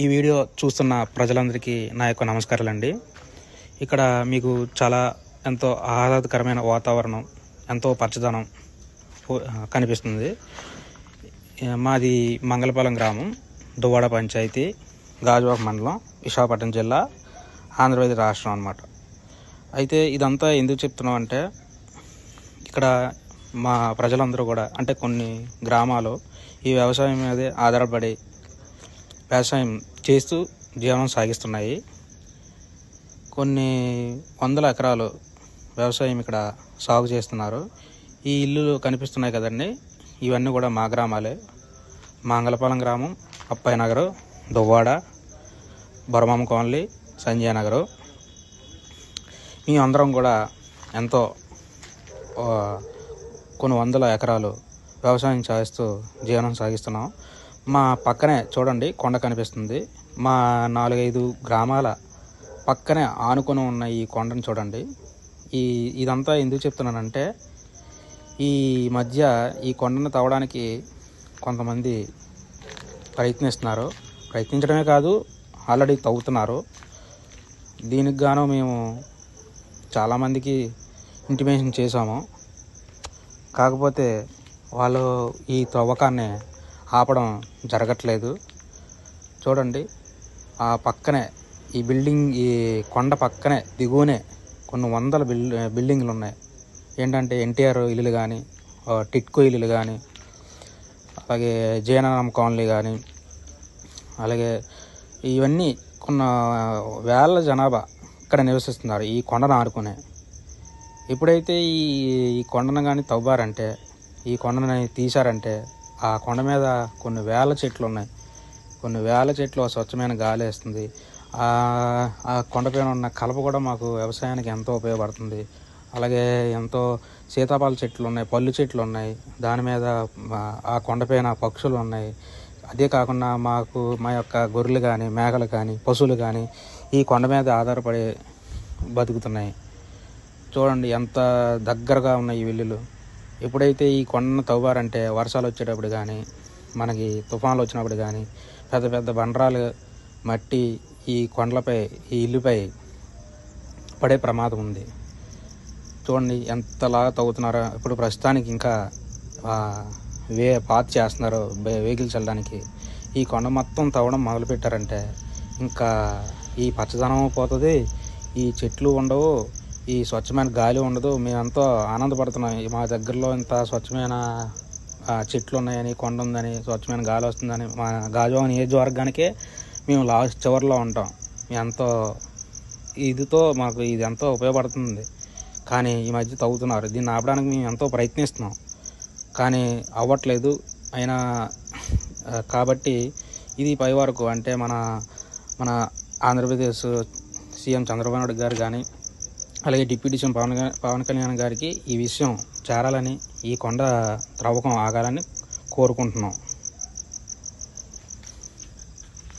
ఈ వీడియో చూస్తున్న ప్రజలందరికీ నా యొక్క నమస్కారాలండి. ఇక్కడ మీకు చాలా ఎంతో ఆహ్లాదకరమైన వాతావరణం, ఎంతో పచ్చదనం కనిపిస్తుంది. మాది మంగళపాలెం గ్రామం, దువ్వాడ పంచాయతీ, గాజువాక మండలం, విశాఖపట్నం జిల్లా, ఆంధ్రప్రదేశ్ రాష్ట్రం అన్నమాట. అయితే ఇదంతా ఎందుకు చెప్తున్నాం అంటే, ఇక్కడ మా ప్రజలందరూ కూడా అంటే కొన్ని గ్రామాలు ఈ వ్యవసాయం మీదే ఆధారపడి వ్యవసాయం చేస్తూ జీవనం సాగిస్తున్నాయి. కొన్ని వందల ఎకరాలు వ్యవసాయం ఇక్కడ సాగు చేస్తున్నారు. ఈ ఇల్లులు కనిపిస్తున్నాయి కదండి, ఇవన్నీ కూడా మా గ్రామాలే. మంగళపాలెం గ్రామం, అప్పయ్య నగరు, దువ్వాడ, బొరమామ కాలనీ, సంజయ్ నగరు. మేమందరం కూడా ఎంతో కొన్ని వందల ఎకరాలు వ్యవసాయం చేస్తూ జీవనం సాగిస్తున్నాం. మా పక్కనే చూడండి కొండ కనిపిస్తుంది. మా 4-5 గ్రామాల పక్కనే ఆనుకొని ఉన్న ఈ కొండను చూడండి. ఇదంతా ఎందుకు చెప్తున్నానంటే, ఈ మధ్య ఈ కొండను తవ్వడానికి కొంతమంది ప్రయత్నిస్తున్నారు. ప్రయత్నించడమే కాదు, ఆల్రెడీ తవ్వుతున్నారు. దీనికి గాను మేము చాలామందికి ఇంటిమేషన్ చేశాము. కాకపోతే వాళ్ళు ఈ తవ్వకాన్ని ఆపడం జరగట్లేదు. చూడండి, ఆ పక్కనే ఈ కొండ పక్కనే దిగువనే కొన్ని వందల బిల్డింగ్లు ఉన్నాయి. ఏంటంటే ఎన్టీఆర్ ఇల్లులు కానీ, టిట్కో ఇల్లులు కానీ, అలాగే జయనారాయణ కాలనీ కానీ, అలాగే ఇవన్నీ కొన్ని వేల జనాభా ఇక్కడ నివసిస్తున్నారు ఈ కొండను ఆనుకునే. ఎప్పుడైతే ఈ కొండను కానీ తవ్వారంటే, ఈ కొండని తీశారంటే, ఆ కొండ మీద కొన్ని వేల చెట్లు ఉన్నాయి. కొన్ని వేల చెట్లు స్వచ్ఛమైన గాలి వేస్తుంది. ఆ కొండపైన ఉన్న కలప కూడా మాకు వ్యవసాయానికి ఎంతో ఉపయోగపడుతుంది. అలాగే ఎంతో సీతాఫల చెట్లు ఉన్నాయి, పళ్ళు చెట్లు ఉన్నాయి. దాని మీద ఆ కొండపైన పక్షులు ఉన్నాయి. అదే కాకుండా మా యొక్క గొర్రెలు కానీ, మేకలు కానీ, పశువులు కానీ ఈ కొండ మీద ఆధారపడి బతుకుతున్నాయి. చూడండి ఎంత దగ్గరగా ఉన్నాయి ఈ ఇల్లులు. ఎప్పుడైతే ఈ కొండను తవ్వారంటే వర్షాలు వచ్చేటప్పుడు కానీ, మనకి తుఫాన్లు వచ్చినప్పుడు కానీ, పెద్ద పెద్ద బండరాలు మట్టి ఈ కొండలపై, ఈ ఇల్లుపై పడే ప్రమాదం ఉంది. చూడండి ఎంతలాగా తవ్వుతున్నారో. ఇప్పుడు ప్రస్తుతానికి ఇంకా పాత్ చేస్తున్నారు వెహికల్స్ వెళ్ళడానికి. ఈ కొండ మొత్తం తవ్వడం మొదలుపెట్టారంటే ఇంకా ఈ పచ్చదనం పోతుంది, ఈ చెట్లు ఉండవు, ఈ స్వచ్ఛమైన గాలి ఉండదు. మేమెంతో ఆనందపడుతున్నాం. మా దగ్గరలో ఇంత స్వచ్ఛమైన చెట్లు ఉన్నాయని, కొండ ఉందని, స్వచ్ఛమైన గాలి వస్తుందని. మా గాజువాక నియోజకవర్గానికే మేము లాస్ట్ చివరిలో ఉంటాం. ఎంతో ఇదితో మాకు ఇది ఎంతో ఉపయోగపడుతుంది. కానీ ఈ మధ్య తవ్వుతున్నారు. దీన్ని ఆపడానికి మేము ఎంతో ప్రయత్నిస్తున్నాం, కానీ అవ్వట్లేదు. అయినా కాబట్టి ఇది పై వరకు అంటే మన ఆంధ్రప్రదేశ్ సీఎం చంద్రబాబు నాయుడు గారు కానీ, అలాగే డిప్యూటీ సీఎం పవన్ కళ్యాణ్ గారికి ఈ విషయం చేరాలని, ఈ కొండ త్రవ్వకం ఆగాలని కోరుకుంటున్నాం.